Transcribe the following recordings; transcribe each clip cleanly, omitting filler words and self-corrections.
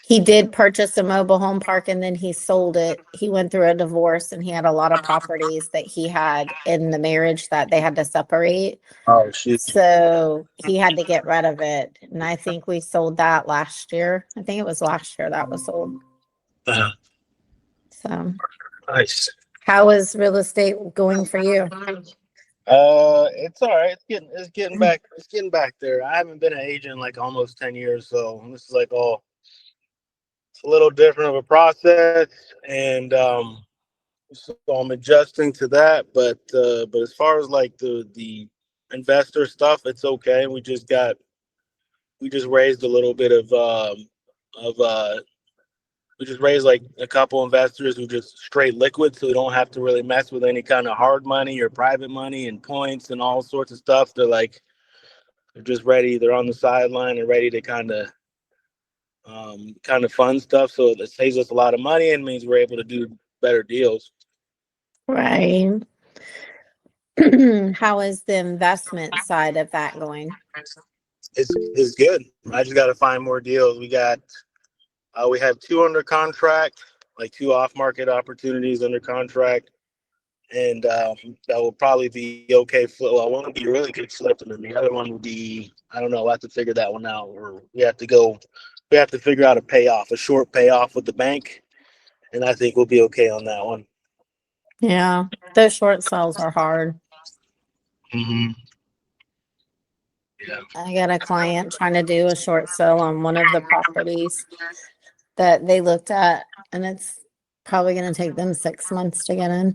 He did purchase a mobile home park and then he sold it. He went through a divorce and he had a lot of properties that he had in the marriage that they had to separate. Oh shoot. So he had to get rid of it. And I think we sold that last year. I think it was last year that was sold. Uh, So nice. how is real estate going for you? It's all right. It's getting back there. I haven't been an agent in like almost 10 years, so this is like all it's a little different of a process, and so I'm adjusting to that. But as far as like the investor stuff, it's okay. We just raised a little bit of we just raised like a couple investors who just straight liquid, so we don't have to really mess with any kind of hard money or private money and points and all sorts of stuff. They're just ready. They're on the sideline and ready to kind of fund stuff. So it saves us a lot of money and means we're able to do better deals. Right. How is the investment side of that going? It's good. I just got to find more deals. We have two under contract, like two off market opportunities under contract, and that will probably be okay. Well, one would be really good flipping, and the other one would be, I don't know. We'll have to figure that one out. Or we have to figure out a short payoff with the bank, and I think we'll be okay on that one. Yeah, those short sales are hard. Mm-hmm. Yeah. I got a client trying to do a short sale on one of the properties that they looked at, and it's probably going to take them 6 months to get in.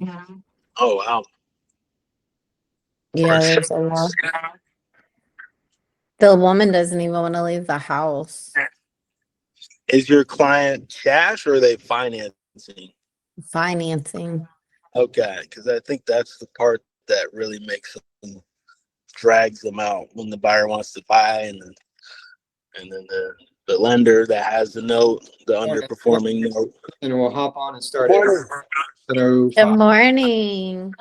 Oh wow. Yeah, there's a lot. The woman doesn't even want to leave the house. Is your client cash or are they financing? Financing. Okay, because I think that's the part that really drags them out when the buyer wants to buy, and then the lender that has the note, the underperforming note. And we'll hop on and start it. Good morning.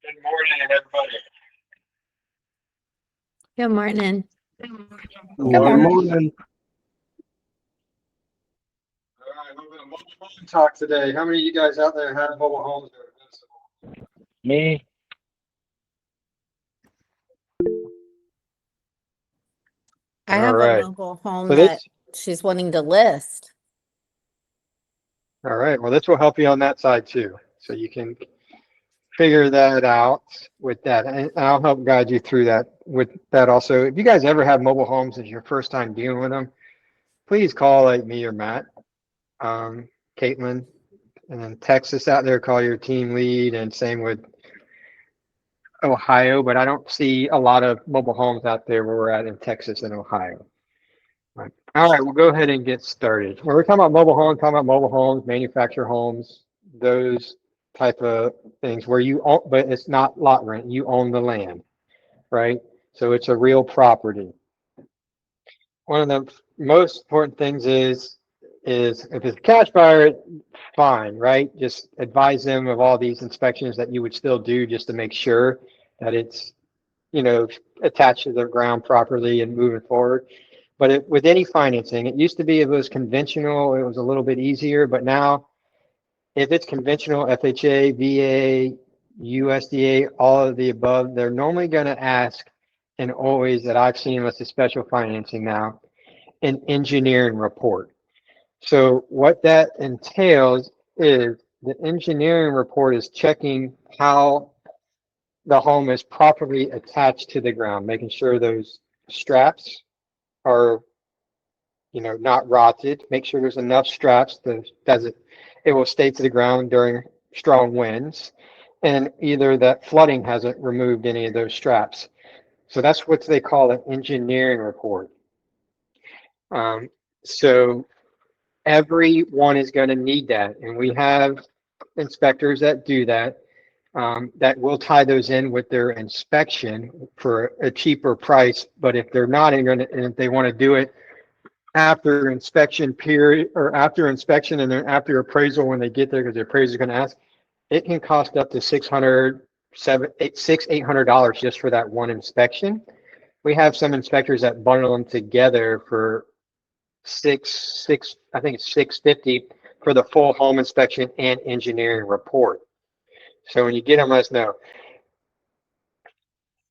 Good morning, everybody. Good morning. Good morning. All right, a little bit of mobile home talk today. How many of you guys out there have mobile homes that are invincible? Me. I have right. a mobile home So that this, she's wanting to list. all right. Well, this will help you on that side too. So you can figure that out with that. And I'll help guide you through that with that also. If you guys ever have mobile homes and it's your first time dealing with them, please call like me or Matt, Caitlin, and then text us out there, call your team lead, and same with Ohio, but I don't see a lot of mobile homes out there where we're at in Texas and Ohio. Right. All right, we'll go ahead and get started. When we're talking about mobile homes, manufactured homes, those type of things where you own, but it's not lot rent, you own the land, right? So it's a real property. One of the most important things is if it's a cash buyer, fine, right? Just advise them of all these inspections that you would still do just to make sure that it's, attached to the ground properly and moving forward. But with any financing, it used to be if it was conventional, it was a little bit easier. But now, if it's conventional, FHA, VA, USDA, all of the above, they're normally going to ask, and always that I've seen with the special financing now, an engineering report. So what that entails is the engineering report is checking how the home is properly attached to the ground, making sure those straps are, not rotted. Make sure there's enough straps that it will stay to the ground during strong winds. and either that flooding hasn't removed any of those straps. So that's what they call an engineering report. So everyone is going to need that, and we have inspectors that do that. That will tie those in with their inspection for a cheaper price. But if they're not going to, and if they want to do it after inspection period or after inspection and then after appraisal when they get there, because the appraiser is going to ask, it can cost up to $800 just for that one inspection. We have some inspectors that bundle them together for I think it's $650 for the full home inspection and engineering report. So when you get them, let us know.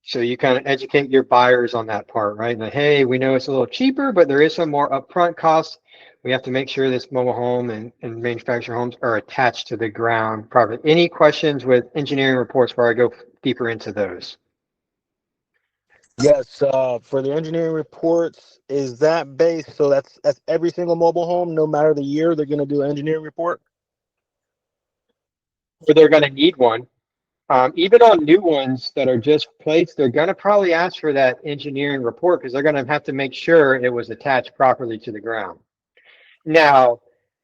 So you kind of educate your buyers on that part, right? And hey, we know it's a little cheaper, but there is some more upfront costs. We have to make sure this mobile home and manufactured homes are attached to the ground properly. Any questions with engineering reports before I go deeper into those? Yes, for the engineering reports, is that based? So that's every single mobile home, no matter the year, they're going to do an engineering report. Or they're going to need one. Even on new ones that are just placed, they're going to probably ask for that engineering report because they're going to have to make sure it was attached properly to the ground. Now,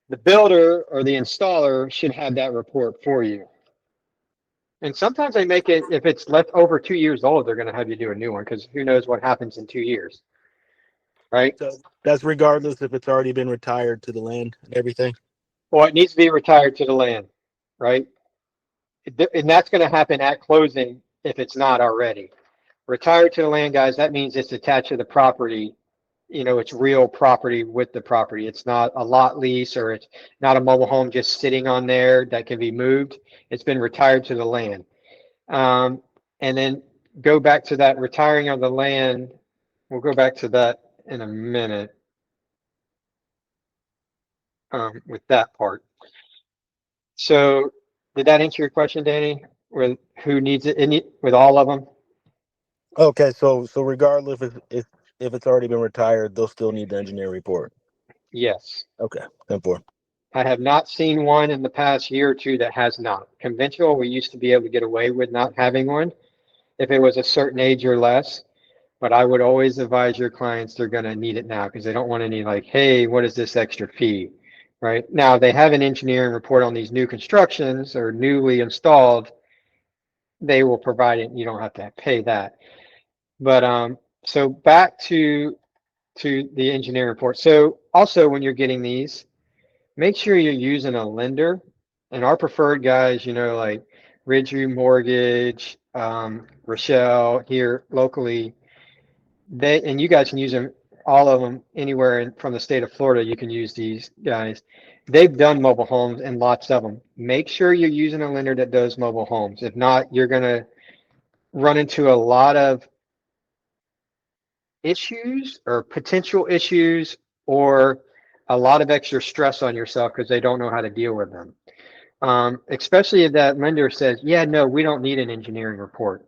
the builder or the installer should have that report for you. And sometimes they make it, if it's left over 2 years old, they're going to have you do a new one because who knows what happens in 2 years, right? So that's regardless if it's already been retired to the land and everything. Well, it needs to be retired to the land, right? And that's going to happen at closing if it's not already. Retired to the land, guys, that means it's attached to the property. You know, it's real property with the property. It's not a lot lease or it's not a mobile home just sitting on there that can be moved. It's been retired to the land. And then go back to that retiring of the land. We'll go back to that in a minute with that part. So did that answer your question, Danny? With who needs it with all of them? Okay, so regardless if it's already been retired, they'll still need the engineering report. Yes. Okay, 10-4. I have not seen one in the past year or two that has not. Conventional, we used to be able to get away with not having one if it was a certain age or less. But I would always advise your clients they're going to need it now because they don't want any like, hey, what is this extra fee? Right now, they have an engineering report on these new constructions or newly installed. They will provide it. You don't have to pay that. But so back to the engineering report. So also when you're getting these, make sure you're using a lender. And our preferred guys, you know, like Ridgeview Mortgage, Rochelle here locally, and you guys can use them, all of them anywhere from the state of Florida. You can use these guys. They've done mobile homes and lots of them. Make sure you're using a lender that does mobile homes. If not, you're going to run into a lot of issues or potential issues or a lot of extra stress on yourself because they don't know how to deal with them. Especially if that lender says, yeah, no, we don't need an engineering report.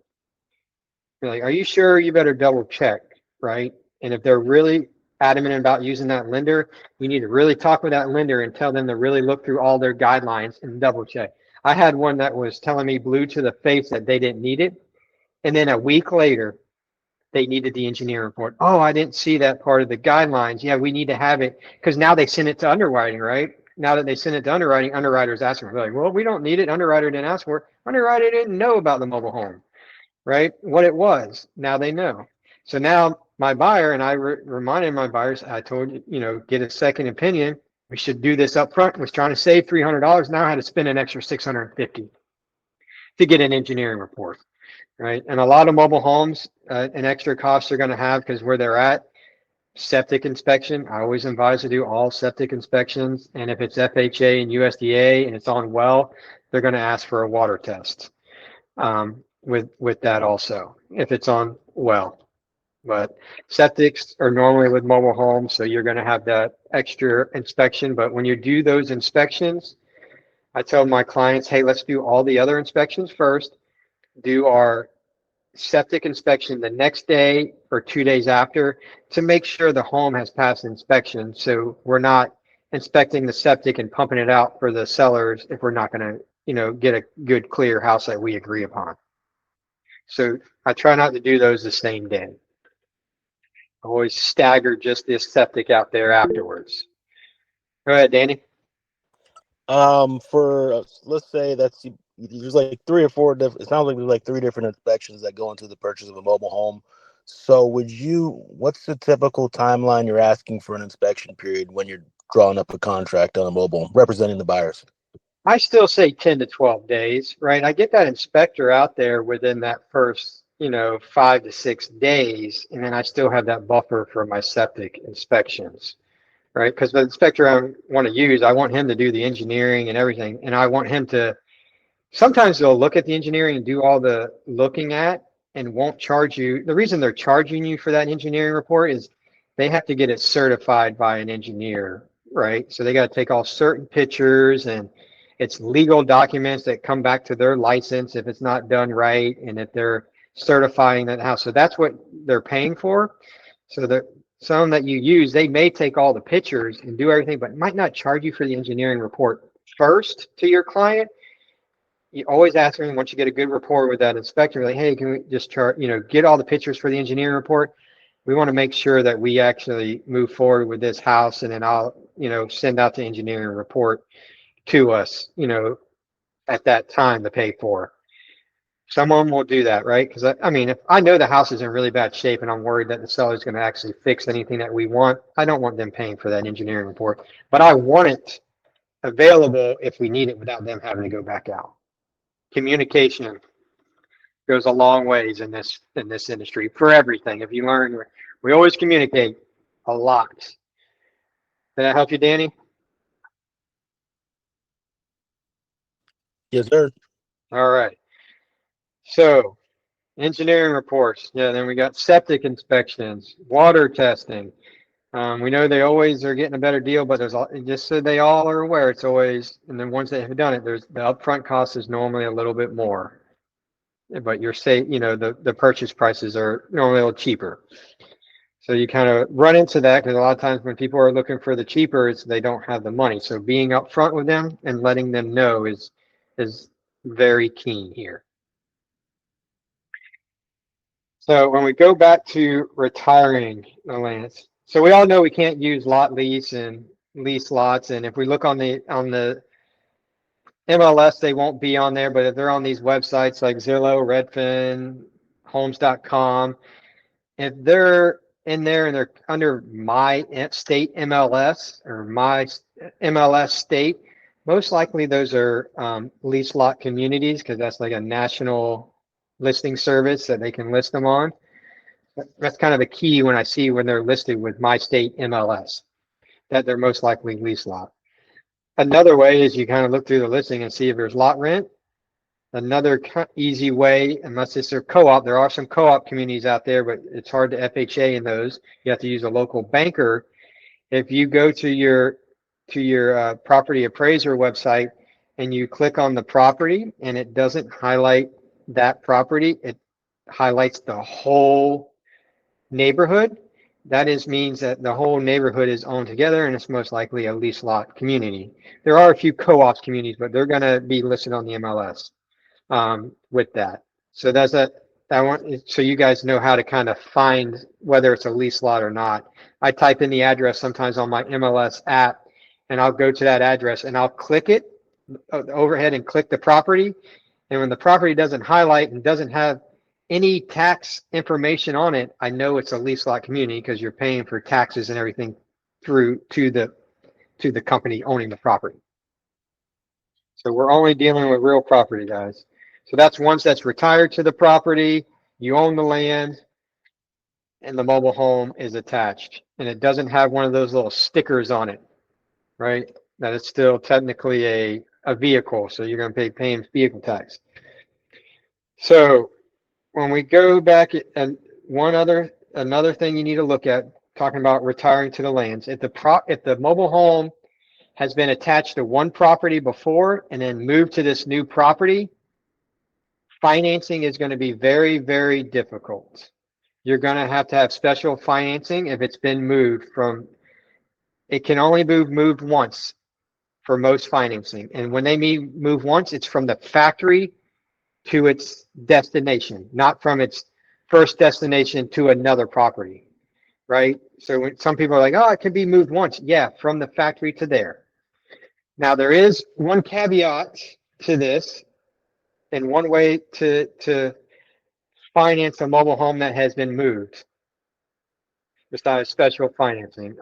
You're like, are you sure? You better double check, right? And if they're really adamant about using that lender, you need to really talk with that lender and tell them to really look through all their guidelines and double check. I had one that was telling me blue to the face that they didn't need it. And then a week later, they needed the engineering report. Oh, I didn't see that part of the guidelines. Yeah, we need to have it because now they send it to underwriting, right? Now that they send it to underwriting, underwriters asking for it. Like, well, we don't need it. Underwriter didn't ask for it. Underwriter didn't know about the mobile home, right? What it was. Now they know. So now my buyer, and I reminded my buyers, I told you, you know, get a second opinion. We should do this up front. Was trying to save $300. Now I had to spend an extra $650 to get an engineering report. Right. And a lot of mobile homes, an extra cost they're going to have because where they're at, septic inspection. I always advise to do all septic inspections. And if it's FHA and USDA and it's on well, they're going to ask for a water test with that also, if it's on well. But septics are normally with mobile homes, so you're going to have that extra inspection. But when you do those inspections, I tell my clients, hey, let's do all the other inspections first. Do our septic inspection the next day or 2 days after to make sure the home has passed inspection. So we're not inspecting the septic and pumping it out for the sellers if we're not going to, get a good, clear house that we agree upon. So I try not to do those the same day. I always stagger just the septic out there afterwards. Go ahead, Danny. For let's say there's like 3 or 4 different. It sounds like there's like 3 different inspections that go into the purchase of a mobile home. So what's the typical timeline you're asking for an inspection period when you're drawing up a contract on a mobile representing the buyers? I still say 10 to 12 days, right? I get that inspector out there within that first, 5 to 6 days, and then I still have that buffer for my septic inspections, right? Because the inspector I want to use, I want him to do the engineering and everything, and I want him to, sometimes they'll look at the engineering and do all the looking at and won't charge you. The reason they're charging you for that engineering report is they have to get it certified by an engineer, right? So they got to take all certain pictures, and it's legal documents that come back to their license if it's not done right, and if they're certifying that house. So that's what they're paying for. So some that you use, they may take all the pictures and do everything, but might not charge you for the engineering report first to your client. You always ask them, once you get a good rapport with that inspector, like, hey, can we just get all the pictures for the engineering report? We want to make sure that we actually move forward with this house, and then I'll, send out the engineering report to us, at that time to pay for. Someone will do that, right? Because if I know the house is in really bad shape and I'm worried that the seller is going to actually fix anything that we want, I don't want them paying for that engineering report, but I want it available if we need it without them having to go back out. Communication goes a long ways in this industry for everything. If you learn, we always communicate a lot. Did that help you, Danny? Yes, sir. All right. So engineering reports. Yeah, then we got septic inspections, water testing. We know they always are getting a better deal, but just so they all are aware, it's always, and then once they have done it, there's the upfront cost is normally a little bit more, but the purchase prices are normally a little cheaper. So you kind of run into that because a lot of times when people are looking for the cheaper, they don't have the money. So being upfront with them and letting them know is very keen here. So when we go back to retiring the lands, so we all know we can't use lot lease and lease lots. And if we look on the MLS, they won't be on there. But if they're on these websites like Zillow, Redfin, Homes.com, if they're in there and they're under my state MLS or my MLS state, most likely those are lease lot communities, because that's like a national listing service that they can list them on. That's kind of a key when I see when they're listed with my state MLS, that they're most likely lease lot. Another way is you kind of look through the listing and see if there's lot rent. Another easy way, unless it's a co-op, there are some co-op communities out there, but it's hard to FHA in those. You have to use a local banker. If you go to your property appraiser website and you click on the property and it doesn't highlight that property, it highlights the whole neighborhood. That means that the whole neighborhood is owned together, and it's most likely a lease lot community. There are a few co-ops communities, but they're going to be listed on the MLS with that. So so you guys know how to kind of find whether it's a lease lot or not. I type in the address sometimes on my MLS app, and I'll go to that address and I'll click it overhead and click the property. And when the property doesn't highlight and doesn't have any tax information on it, I know it's a lease lot community, because you're paying for taxes and everything through to the company owning the property. So we're only dealing with real property, guys. So that's once that's retired to the property, you own the land, and the mobile home is attached. And it doesn't have one of those little stickers on it, right? That it's still technically a vehicle, so you're going to be paying vehicle tax. So when we go back, and another thing you need to look at, talking about retiring to the lands, if the mobile home has been attached to one property before and then moved to this new property, financing is going to be very, very difficult. You're going to have special financing if it's been moved from, it can only be moved once for most financing. And when they move once, it's from the factory to its destination, not from its first destination to another property, right? So when some people are like, oh, it can be moved once. Yeah, from the factory to there. Now, there is one caveat to this, and one way to finance a mobile home that has been moved, besides special financing,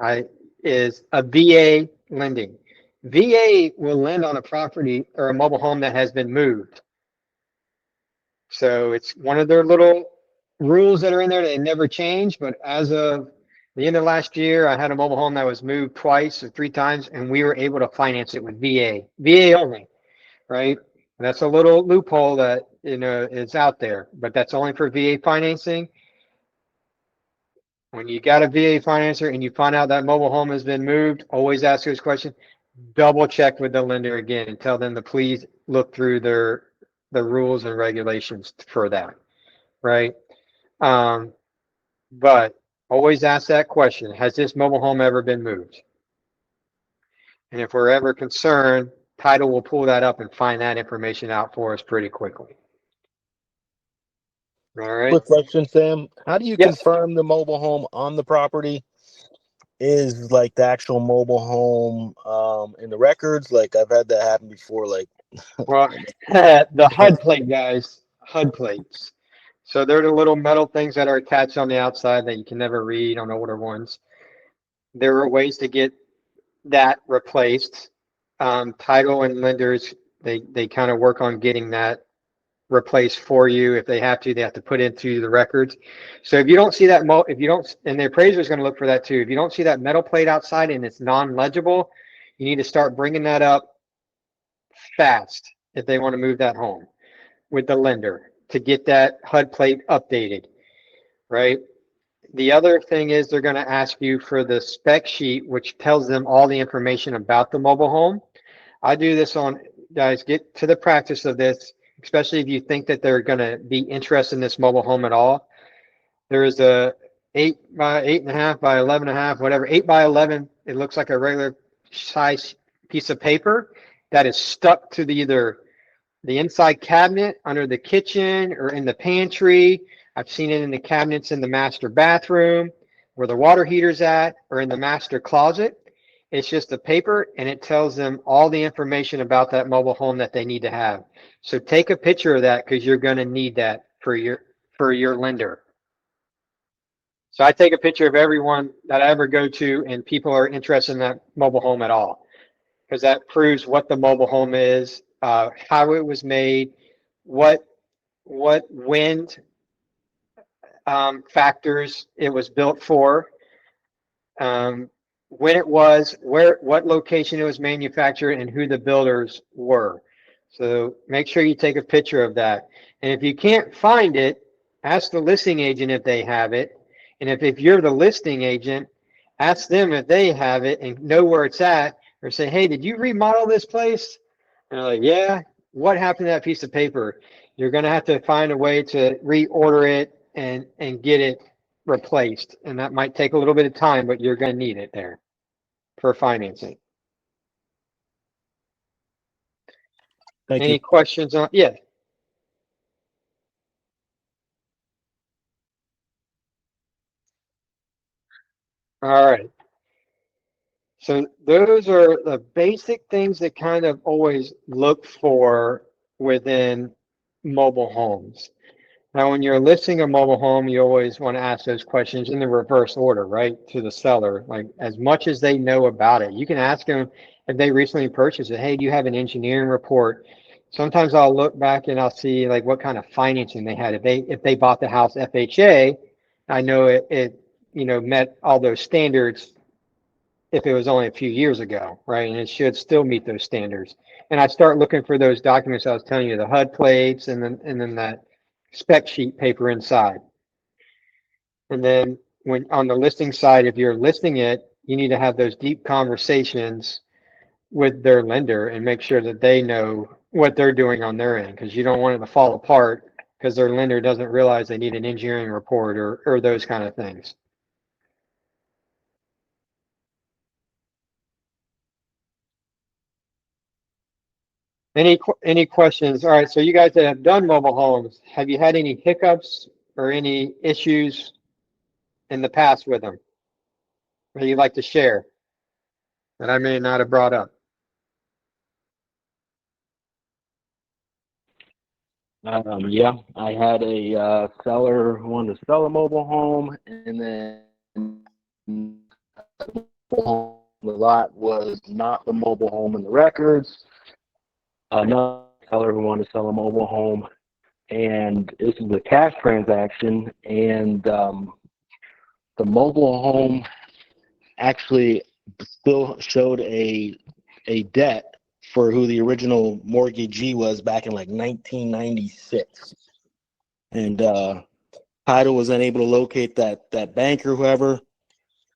is a VA lending. VA will lend on a property or a mobile home that has been moved. So it's one of their little rules that are in there. They never change, but as of the end of last year, I had a mobile home that was moved twice or 3 times, and we were able to finance it with VA only, right? That's a little loophole that, is out there, but that's only for VA financing. When you got a VA financer and you find out that mobile home has been moved, always ask this question, double check with the lender again and tell them to please look through the rules and regulations for that, right? But always ask that question, has this mobile home ever been moved? And if we're ever concerned, title will pull that up and find that information out for us pretty quickly. All right. Quick question, Sam. How do you Yes. confirm the mobile home on the property is like the actual mobile home in the records? Like I've had that happen before. Like, Well, the HUD plate, guys, HUD plates. So they're the little metal things that are attached on the outside that you can never read on older ones. There are ways to get that replaced. Title and lenders, they kind of work on getting that replaced for you. If they have to put into the records. So if you don't see that, and the appraiser is going to look for that too. If you don't see that metal plate outside and it's non-legible, you need to start bringing that up fast if they want to move that home with the lender to get that HUD plate updated, right? The other thing is they're going to ask you for the spec sheet, which tells them all the information about the mobile home. I do this on, guys, get to the practice of this, especially if you think that they're going to be interested in this mobile home at all. There is a 8 by 8.5 by 11.5, whatever, 8 by 11. It looks like a regular size piece of paper that is stuck to either the inside cabinet under the kitchen or in the pantry. I've seen it in the cabinets in the master bathroom where the water heater's at, or in the master closet. It's just a paper and it tells them all the information about that mobile home that they need to have. So take a picture of that because you're going to need that for your lender. So I take a picture of everyone that I ever go to and people are interested in that mobile home at all, because that proves what the mobile home is, how it was made, what wind factors it was built for, when it was, what location it was manufactured, and who the builders were. So make sure you take a picture of that. And if you can't find it, ask the listing agent if they have it. And if you're the listing agent, ask them if they have it and know where it's at, or say, hey, did you remodel this place? And they're like, yeah. What happened to that piece of paper? You're going to have to find a way to reorder it and get it replaced. And that might take a little bit of time, but you're going to need it there for financing. thank Any you. questions on? Yeah. All right. So those are the basic things that kind of always look for within mobile homes. Now, when you're listing a mobile home, you always want to ask those questions in the reverse order, right? To the seller, like as much as they know about it. You can ask them if they recently purchased it. Hey, do you have an engineering report? Sometimes I'll look back and I'll see like what kind of financing they had. If they bought the house FHA, I know it met all those standards if it was only a few years ago, right? And it should still meet those standards. And I start looking for those documents I was telling you, the HUD plates and then that spec sheet paper inside. And then when on the listing side, if you're listing it, you need to have those deep conversations with their lender and make sure that they know what they're doing on their end, because you don't want it to fall apart because their lender doesn't realize they need an engineering report or those kind of things. Any questions? All right, so you guys that have done mobile homes, have you had any hiccups or any issues in the past with them that you'd like to share that I may not have brought up? Yeah, I had a seller who wanted to sell a mobile home, and then the lot was not the mobile home in the records. Another seller who wanted to sell a mobile home, and this is a cash transaction, and the mobile home actually still showed a debt for who the original mortgagee was back in like 1996, and title was unable to locate that bank or whoever,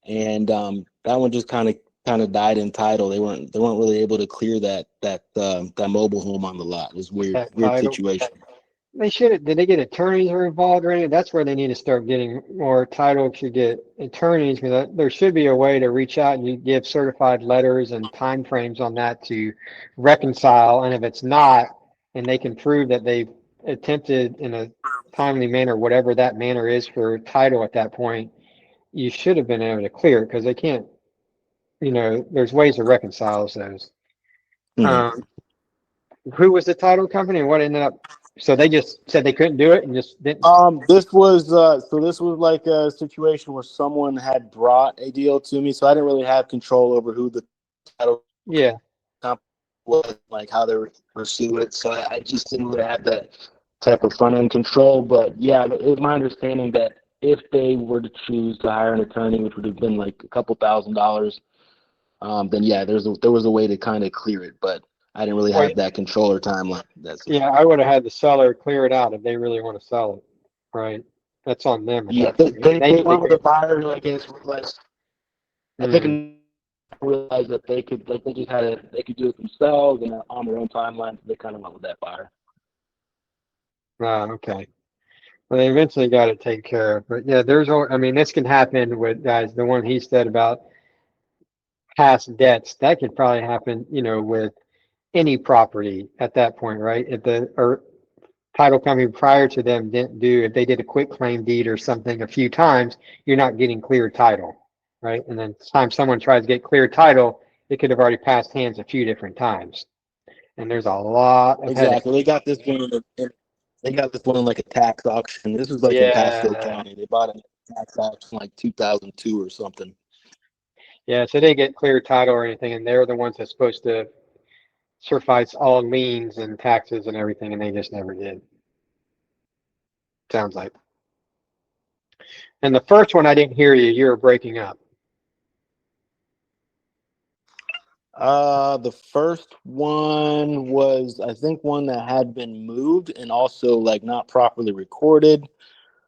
and that one just kind of died in title. They weren't really able to clear that mobile home on the lot. It was weird Title. situation. They should. Did they get attorneys are involved or anything? That's where they need to start getting more. Title should get attorneys, because there should be a way to reach out and you give certified letters and time frames on that to reconcile. And if it's not, and they can prove that they've attempted in a timely manner, whatever that manner is for title at that point, you should have been able to clear it, because they can't. There's ways to reconcile those. Mhm. Who was the title company and what ended up? So they just said they couldn't do it and just didn't. This was like a situation where someone had brought a deal to me, so I didn't really have control over who the title Yeah. company was, like how they were pursue it. So I just didn't really have that type of front end control. But yeah, it's my understanding that if they were to choose to hire an attorney, which would have been like a couple $1,000s, then yeah, there was a way to kind of clear it, but I didn't really have that control or timeline. Yeah, I would have had the seller clear it out if they really want to sell it, right? That's on them. Yeah, they went with a buyer who I guess realized. I think realized that they could they could do it themselves and on their own timeline. So they kind of went with that buyer. Okay. Well, they eventually got it taken care of. But yeah, this can happen with guys. The one he said about past debts, that could probably happen, with any property at that point, right? If or title company prior to them if they did a quick claim deed or something a few times, you're not getting clear title, right? And then time someone tries to get clear title, it could have already passed hands a few different times. And there's a lot of Exactly. They got this one in like a tax auction. This was like in Pasco County. They bought it in a tax auction like 2002 or something. Yeah, so they get clear title or anything, and they're the ones that's supposed to suffice all liens and taxes and everything, and they just never did. Sounds like. And the first one, I didn't hear you. You were breaking up. The first one was, I think, one that had been moved and also like not properly recorded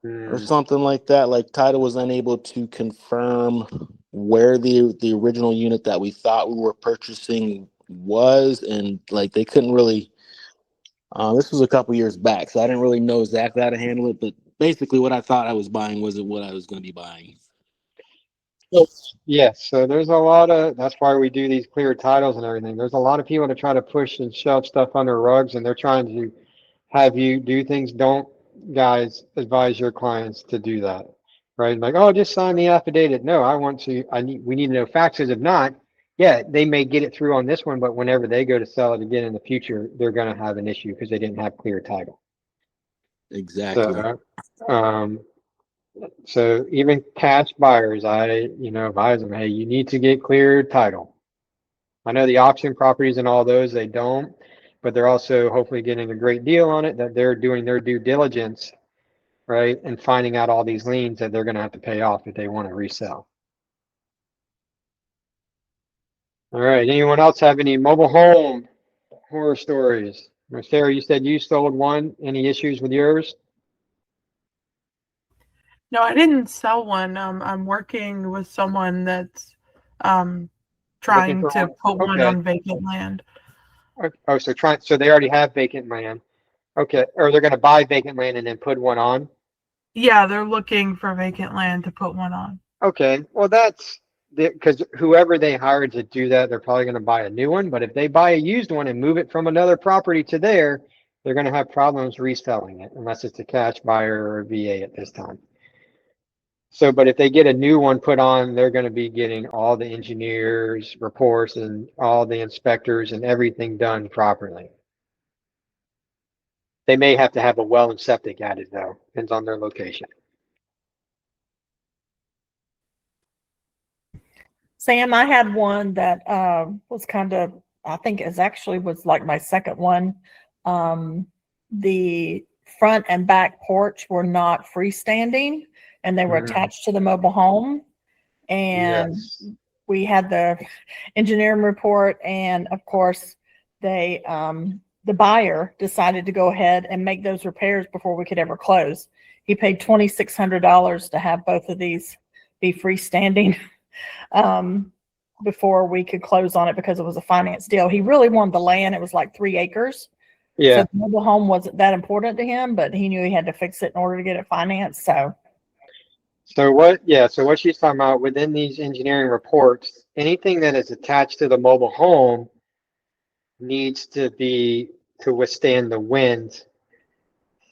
or something like that. Like title was unable to confirm where the original unit that we thought we were purchasing was, and like they couldn't really. This was a couple years back, so I didn't really know exactly how to handle it. But basically, what I thought I was buying wasn't what I was going to be buying. Yes, so there's a lot of, that's why we do these clear titles and everything. There's a lot of people that try to push and shove stuff under rugs, and they're trying to have you do things. Don't, guys, advise your clients to do that, right? Like, oh, just sign the affidavit. No, we need to know facts. If not, yeah, they may get it through on this one, but whenever they go to sell it again in the future, they're going to have an issue because they didn't have clear title. Exactly. So even cash buyers, I advise them, hey, you need to get clear title. I know the auction properties and all those, they don't, but they're also hopefully getting a great deal on it, that they're doing their due diligence, right? And finding out all these liens that they're going to have to pay off if they want to resell. All right. Anyone else have any mobile home horror stories? Sarah, you said you sold one. Any issues with yours? No, I didn't sell one. I'm working with someone that's trying to put one on vacant land. Oh, so they already have vacant land. Okay. Or they're going to buy vacant land and then put one on? Yeah, they're looking for vacant land to put one on. Okay. Well, that's because whoever they hired to do that, they're probably going to buy a new one. But if they buy a used one and move it from another property to there, they're going to have problems reselling it unless it's a cash buyer or a VA at this time. So, but if they get a new one put on, they're going to be getting all the engineers' reports and all the inspectors and everything done properly. They may have to have a well and septic added though, depends on their location. Sam, I had one that was kind of, I think it actually was like my second one. The front and back porch were not freestanding and they were attached to the mobile home. And Yes. we had the engineering report, and of course they the buyer decided to go ahead and make those repairs before we could ever close. He paid $2,600 to have both of these be freestanding before we could close on it because it was a finance deal. He really wanted the land. It was like 3 acres. Yeah. So the mobile home wasn't that important to him, but he knew he had to fix it in order to get it financed. So what she's talking about within these engineering reports, anything that is attached to the mobile home needs to withstand the wind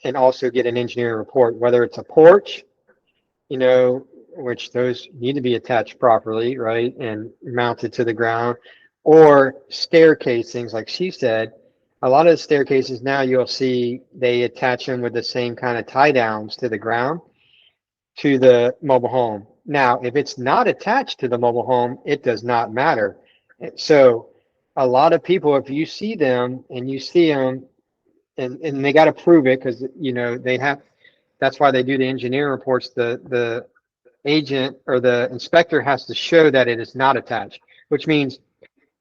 and also get an engineering report, whether it's a porch, which those need to be attached properly, right, and mounted to the ground, or stair casings, like she said. A lot of the staircases now you'll see they attach them with the same kind of tie downs to the ground to the mobile home. Now, if it's not attached to the mobile home, it does not matter. So a lot of people, if you see them and they got to prove it because, they have, that's why they do the engineering reports. The agent or the inspector has to show that it is not attached, which means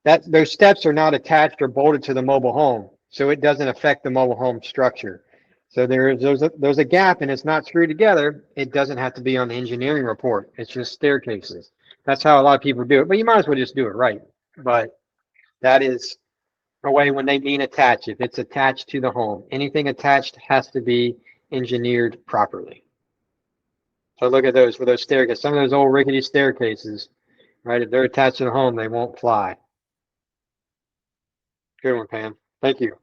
that those steps are not attached or bolted to the mobile home. So it doesn't affect the mobile home structure. So there's a gap and it's not screwed together. It doesn't have to be on the engineering report. It's just staircases. That's how a lot of people do it, but you might as well just do it right. But that is a way when they mean attached. If it's attached to the home, anything attached has to be engineered properly. So look at those with those staircases. Some of those old rickety staircases, right? If they're attached to the home, they won't fly. Good one, Pam. Thank you.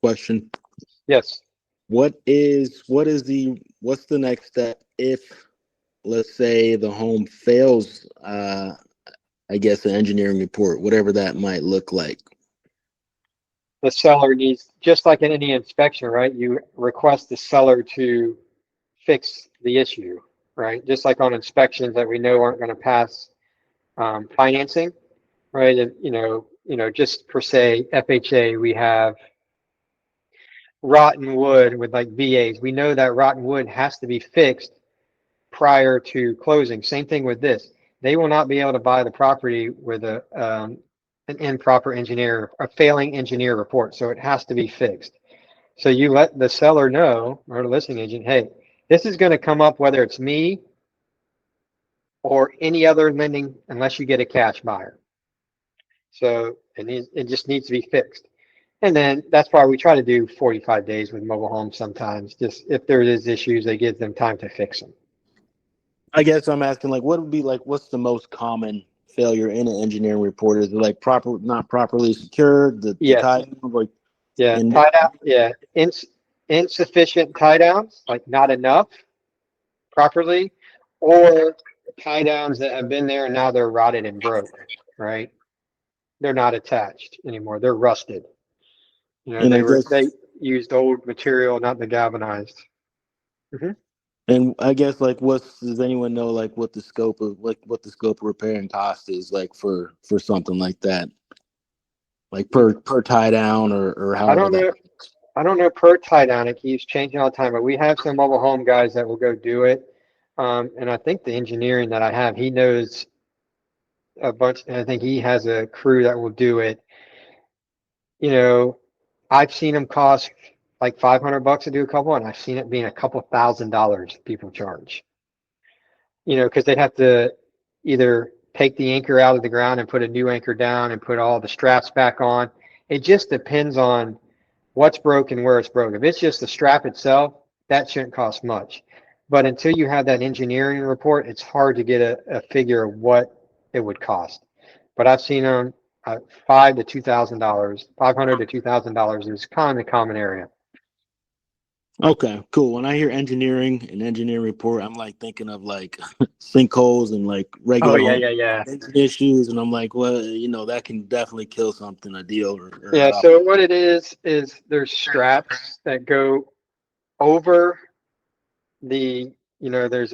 Question. Yes. What's the next step if, let's say, the home fails, I guess an engineering report, whatever that might look like? The seller needs, just like in any inspection, right? You request the seller to fix the issue, right? Just like on inspections that we know aren't going to pass financing, right? And, just per se, FHA, we have rotten wood with like VAs. We know that rotten wood has to be fixed prior to closing. Same thing with this. They will not be able to buy the property with an improper engineer, a failing engineer report. So it has to be fixed. So you let the seller know, or the listing agent, hey, this is going to come up whether it's me or any other lending, unless you get a cash buyer. So it just needs to be fixed. And then that's why we try to do 45 days with mobile homes sometimes. Just if there is issues, they give them time to fix them. I guess I'm asking, like, what would be like, what's the most common failure in an engineering report? Is it like not properly secured? The tie down, like, tie down, insufficient tie downs, like not enough properly, or tie downs that have been there and now they're rotted and broke, right? They're not attached anymore. They're rusted. They used old material, not the galvanized. Mm-hmm. And I guess, like, does anyone know, like, what the scope of repair and cost is, like, for something like that, like per tie down or how? I don't know per tie down. It keeps changing all the time, but we have some mobile home guys that will go do it. And I think the engineering that I have, he knows a bunch, and I think he has a crew that will do it. I've seen them cost like $500 to do a couple, and I've seen it being a couple $1,000 people charge. Because they'd have to either take the anchor out of the ground and put a new anchor down and put all the straps back on. It just depends on what's broken, where it's broken. If it's just the strap itself, that shouldn't cost much. But until you have that engineering report, it's hard to get a figure of what it would cost. But I've seen them $500 to $2,000 is kind of the common area. Okay, cool. When I hear engineering and engineering report, I'm like thinking of like sinkholes and like regular home Yeah. engine issues, and I'm like, well, you know, that can definitely kill something, a deal. Yeah, so what it is there's straps that go over the, there's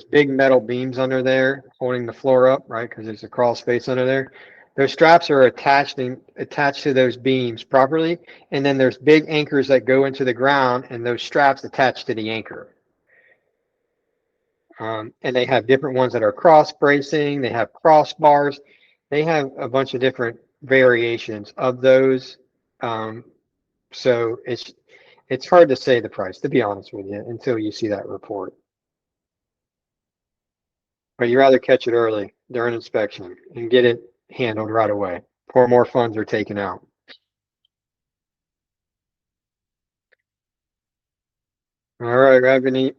big metal beams under there holding the floor up, right? Because there's a crawl space under there. Those straps are attached to those beams properly, and then there's big anchors that go into the ground, and those straps attach to the anchor. And they have different ones that are cross bracing. They have crossbars. They have a bunch of different variations of those. So it's hard to say the price, to be honest with you, until you see that report. But you rather catch it early during inspection and get it handled right away before more funds are taken out. All right, have any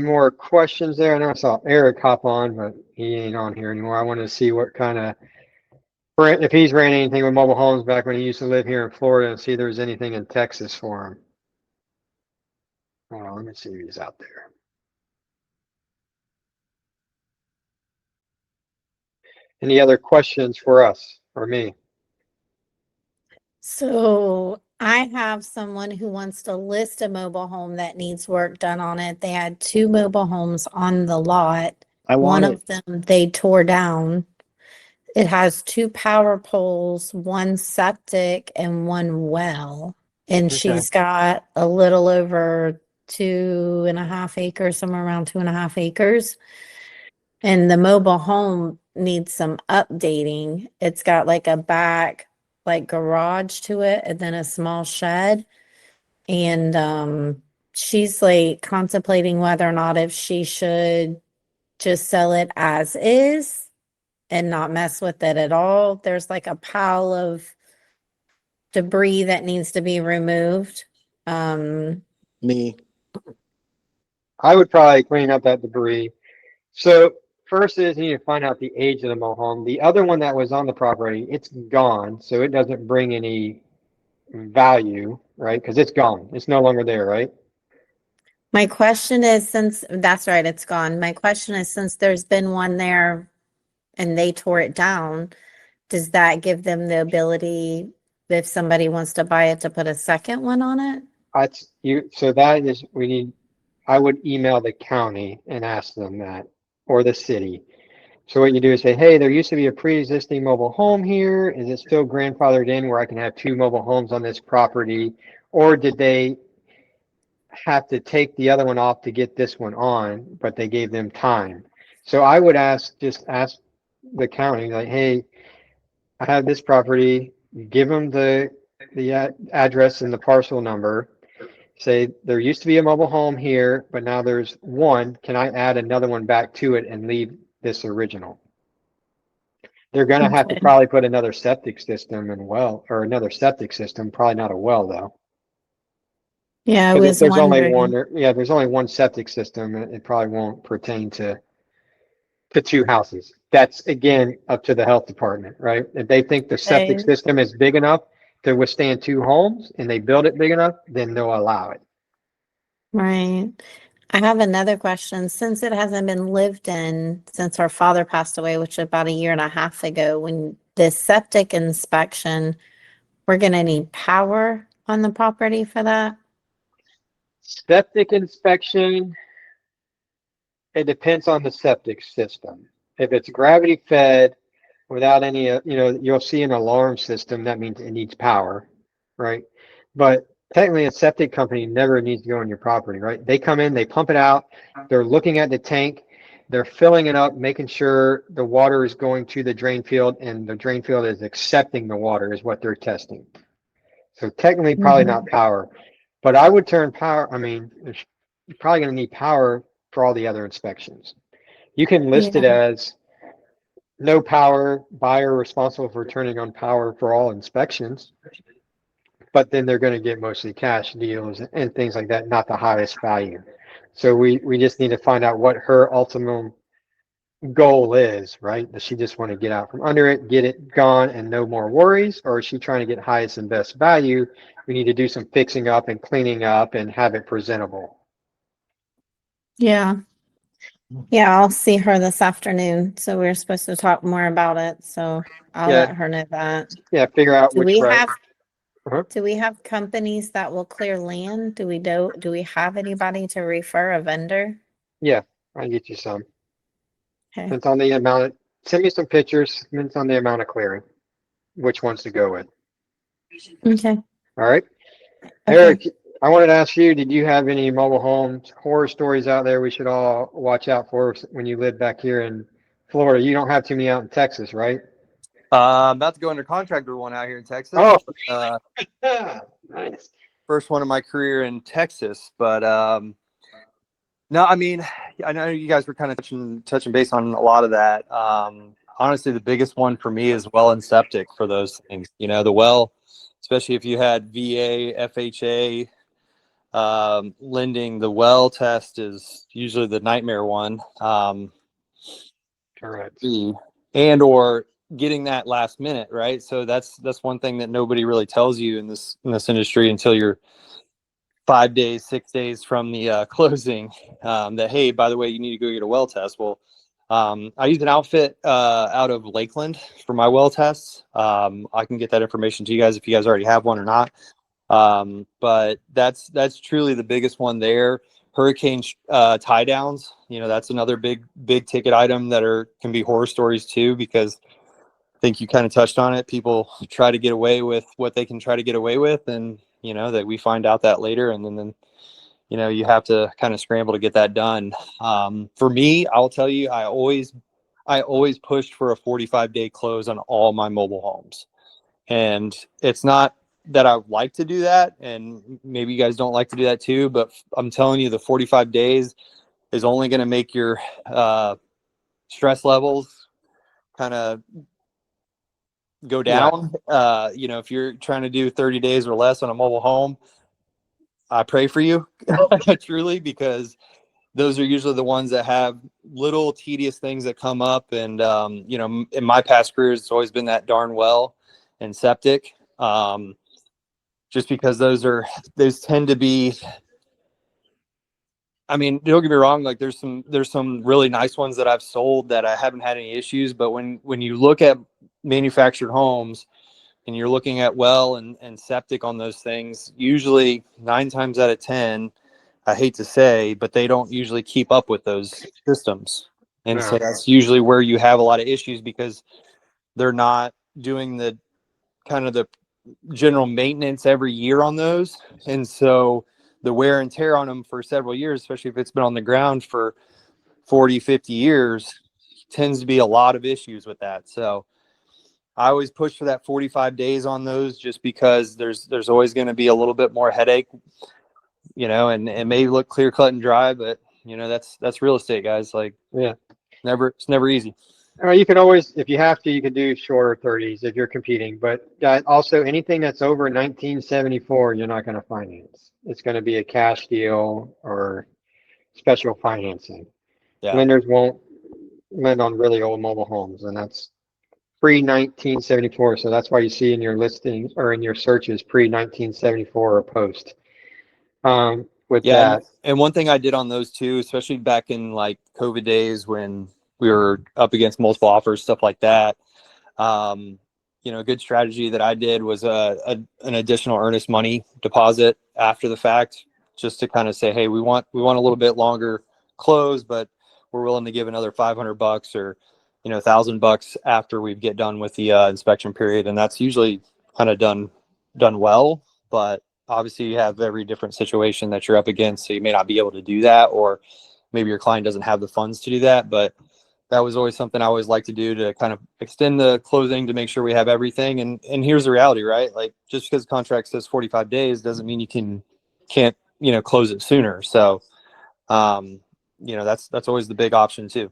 more questions there? I know I saw Eric hop on, but he ain't on here anymore. I wanted to see what kind of, if he's ran anything with mobile homes back when he used to live here in Florida, and see if there's anything in Texas for him. Let me see if he's out there. Any other questions for us or me? So I have someone who wants to list a mobile home that needs work done on it. They had 2 mobile homes on the lot. I One want of them they tore down. It has 2 power poles, 1 septic, and 1 well. And Okay. she's got a little over 2.5 acres, somewhere around 2.5 acres. And the mobile home needs some updating. It's got like a back, like garage to it, and then a small shed. And she's like contemplating whether or not if she should just sell it as is and not mess with it at all. There's like a pile of debris that needs to be removed. me. I would probably clean up that debris. So first is you need to find out the age of the mobile home. The other one that was on the property, it's gone, so it doesn't bring any value, right? Because it's gone. It's no longer there, right? My question is, since that's right, it's gone. My question is, since there's been one there and they tore it down, does that give them the ability, if somebody wants to buy it, to put a second one on it? So that is, I would email the county and ask them that, or the city. So what you do is say, hey, there used to be a pre-existing mobile home here. Is it still grandfathered in where I can have 2 mobile homes on this property? Or did they have to take the other one off to get this one on, but they gave them time? So I would just ask the county, like, hey, I have this property, give them the address and the parcel number. Say there used to be a mobile home here, but now there's one. Can I add another one back to it and leave this original? They're going to have to Okay. probably put another septic system and well, or another septic system, probably not a well though. Yeah, I 'Cause was there's only wondering. one, there's only one septic system. It probably won't pertain to 2 houses. That's again up to the health department, right? If they think the septic Okay. system is big enough to withstand 2 homes and they build it big enough, then they'll allow it. Right. I have another question. Since it hasn't been lived in since our father passed away, which was about 1.5 years ago, when the septic inspection, we're gonna need power on the property for that? Septic inspection, it depends on the septic system. If it's gravity fed without any, you'll see an alarm system, that means it needs power, right? But technically a septic company never needs to go on your property, right? They come in, they pump it out, they're looking at the tank, they're filling it up, making sure the water is going to the drain field and the drain field is accepting the water is what they're testing. So technically probably not power, but I would turn power, you're probably going to need power for all the other inspections. You can list it as no power, buyer responsible for turning on power for all inspections. but then they're going to get mostly cash deals and things like that, not the highest value. So we just need to find out what her ultimate goal is, right? Does she just want to get out from under it, get it gone and no more worries? Or is she trying to get highest and best value? We need to do some fixing up and cleaning up and have it presentable. Yeah. Yeah, I'll see her this afternoon. So we're supposed to talk more about it. So I'll Yeah. let her know that. Yeah, figure out Do which we route. have Uh-huh. do we have companies that will clear land? Do we have anybody to refer, a vendor? Yeah, I'll get you some. Okay. Depends on the amount. Send me some pictures. Depends on the amount of clearing, which ones to go with. Okay. All right. Okay. Eric, I wanted to ask you, did you have any mobile home horror stories out there we should all watch out for when you live back here in Florida? You don't have too many out in Texas, right? I'm about to go under contract with one out here in Texas. Oh, nice. First one of my career in Texas, but no, I mean, I know you guys were kind of touching base on a lot of that. Honestly, the biggest one for me is well and septic for those things. You know, the well, especially if you had VA, FHA, lending, the well test is usually the nightmare one. Correct. And or getting that last minute, right? So that's one thing that nobody really tells you in this industry until you're 5 days, 6 days from the closing, that, hey, by the way, you need to go get a well test. Well, I use an outfit out of Lakeland for my well tests. I can get that information to you guys if you guys already have one or not. But that's truly the biggest one there. Hurricane tie downs, you know, that's another big ticket item that can be horror stories too, because I think you kind of touched on it. People try to get away with what they can try to get away with, and you know that we find out that later, and then you know you have to kind of scramble to get that done. For me, I'll tell you, I always pushed for a 45-day close on all my mobile homes, and it's not that I like to do that, and maybe you guys don't like to do that too, but I'm telling you, the 45 days is only going to make your stress levels kind of go down. You know, if you're trying to do 30 days or less on a mobile home, I pray for you truly, because those are usually the ones that have little tedious things that come up. And, you know, in my past careers, it's always been that darn well and septic. Just because those tend to be, I mean, don't get me wrong, like there's some really nice ones that I've sold that I haven't had any issues. But when you look at manufactured homes and you're looking at well and septic on those things, usually 9 times out of 10, I hate to say, but they don't usually keep up with those systems. And so that's usually where you have a lot of issues, because they're not doing the kind of the general maintenance every year on those. And so the wear and tear on them for several years, especially if it's been on the ground for 40, 50 years, tends to be a lot of issues with that. So I always push for that 45 days on those, just because there's always going to be a little bit more headache, you know, and it may look clear cut and dry, but you know, that's real estate, guys. Like, Yeah. it's never easy. You can always, if you have to, you can do shorter 30s if you're competing. But also anything that's over 1974, you're not going to finance. It's going to be a cash deal or special financing. Yeah. Lenders won't lend on really old mobile homes, and that's pre-1974. So that's why you see in your listings or in your searches pre-1974 or post. With that. And one thing I did on those too, especially back in like COVID days when we were up against multiple offers, stuff like that. You know, a good strategy that I did was an additional earnest money deposit after the fact, just to kind of say, hey, we want a little bit longer close, but we're willing to give another $500 or, you know, $1,000 after we get done with the inspection period. And that's usually kind of done well, but obviously you have every different situation that you're up against. So you may not be able to do that, or maybe your client doesn't have the funds to do that. But that was always something I always like to do, to kind of extend the closing to make sure we have everything. And here's the reality, right? Like, just because the contract says 45 days doesn't mean you can't, you know, close it sooner. So, you know, that's always the big option too.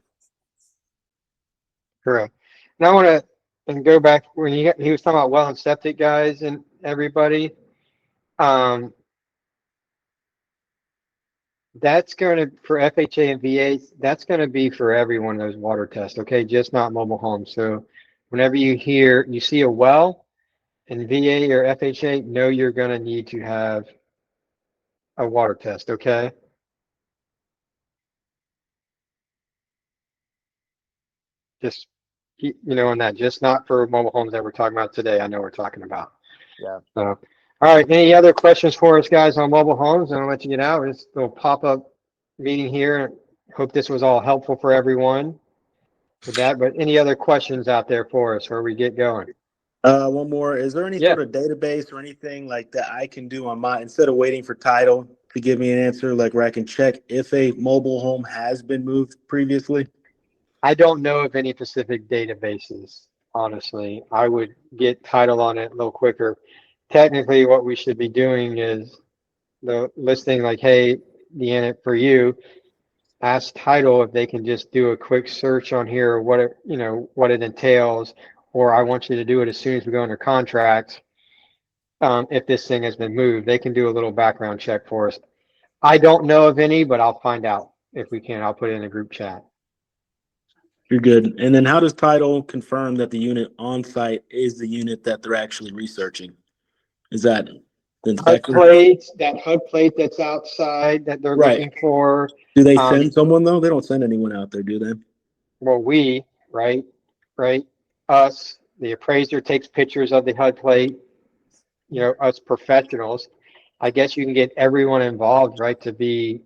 Correct. Now I want to go back when he was talking about well and septic, guys, and everybody. That's going to, for FHA and VA, that's going to be for every one of those water tests, okay? Just not mobile homes. So whenever you see a well in VA or FHA, know you're going to need to have a water test, okay? Just, on that, just not for mobile homes that we're talking about today. I know we're talking about. Yeah. So, all right. Any other questions for us, guys, on mobile homes? And I'll let you get out. It's a little pop-up meeting here. Hope this was all helpful for everyone with that. But any other questions out there for us before we get going? One more. Is there any Yeah. sort of database or anything like that I can do on my, instead of waiting for title to give me an answer, like where I can check if a mobile home has been moved previously? I don't know of any specific databases, honestly. I would get title on it a little quicker. Technically, what we should be doing is the listing like, hey, Deanna, for you, ask title if they can just do a quick search on here, what it entails, or I want you to do it as soon as we go under contract. If this thing has been moved, they can do a little background check for us. I don't know of any, but I'll find out if we can. I'll put it in a group chat. You're good. And then how does title confirm that the unit on site is the unit that they're actually researching? Is that the inspector? That HUD plate that's outside that they're Right. looking for. Do they send someone though? They don't send anyone out there, do they? Well, right, us, the appraiser takes pictures of the HUD plate, us professionals. I guess you can get everyone involved, right, to be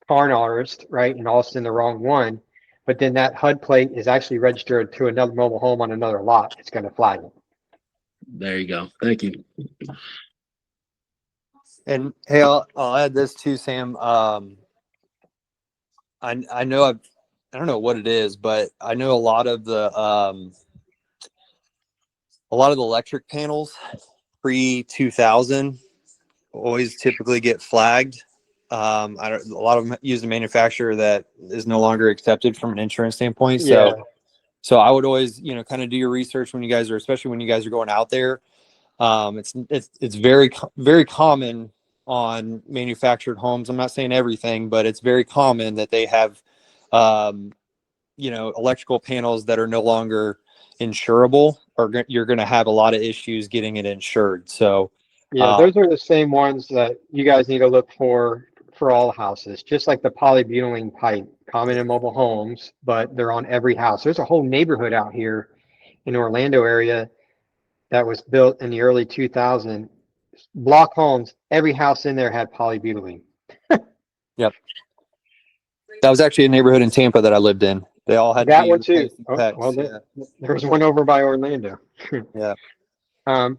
car artist, right, and all send the wrong one. But then that HUD plate is actually registered to another mobile home on another lot. It's going to flag it. There you go. Thank you. And hey, I'll add this too, Sam. I know I don't know what it is, but I know a lot of the electric panels pre-2000 always typically get flagged. A lot of them use a manufacturer that is no longer accepted from an insurance standpoint. Yeah. So I would always, kind of do your research when you guys are, especially when you guys are going out there. It's very, very common on manufactured homes. I'm not saying everything, but it's very common that they have, electrical panels that are no longer insurable, or you're going to have a lot of issues getting it insured. So, Yeah, those are the same ones that you guys need to look for all houses, just like the polybutylene pipe, common in mobile homes, but they're on every house. There's a whole neighborhood out here in Orlando area that was built in the early 2000s. Block homes, every house in there had polybutylene. Yep. That was actually a neighborhood in Tampa that I lived in. They all had That to be one too. replaced with PEX, There was one over by Orlando. Yeah.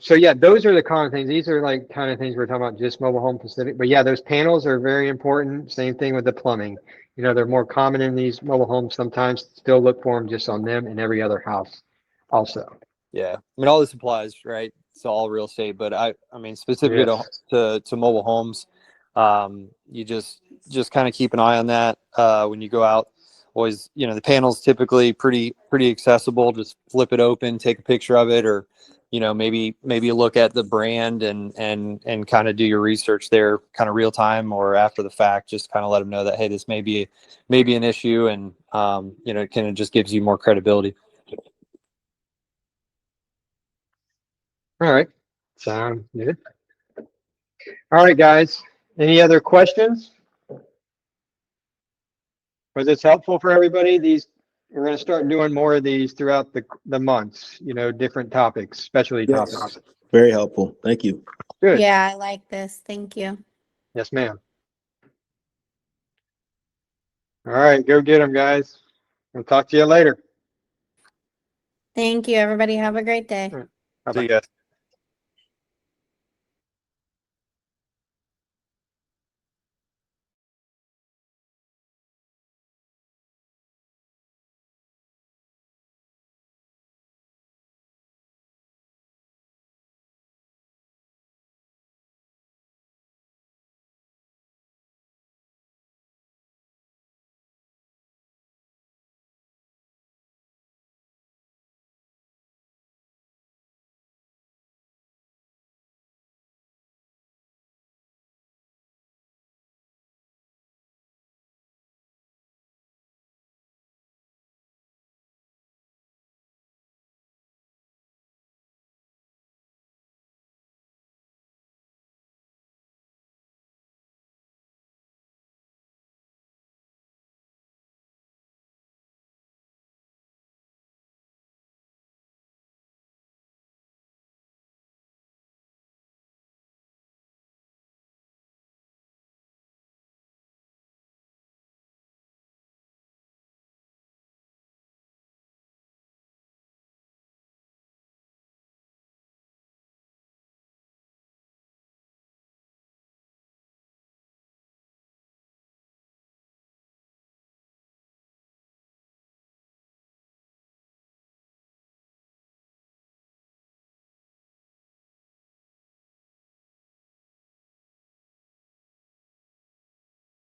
So yeah, those are the common things. These are like kind of things we're talking about, just mobile home specific. But yeah, those panels are very important. Same thing with the plumbing. They're more common in these mobile homes. Sometimes still look for them just on them and every other house also. Yeah. I mean, all this applies, right? It's all real estate, but I mean, specifically to mobile homes, you just kind of keep an eye on that when you go out. Always, the panel's typically pretty accessible. Just flip it open, take a picture of it, or maybe look at the brand and kind of do your research there, kind of real time or after the fact. Just kind of let them know that, hey, this may be an issue, and it kind of just gives you more credibility. All right. Sound good. All right, guys. Any other questions? Was this helpful for everybody? We're going to start doing more of these throughout the months, different topics, specialty topics. Very helpful. Thank you. Good. Yeah, I like this. Thank you. Yes, ma'am. All right, go get them, guys. We'll talk to you later. Thank you, everybody. Have a great day. Bye-bye. See you guys.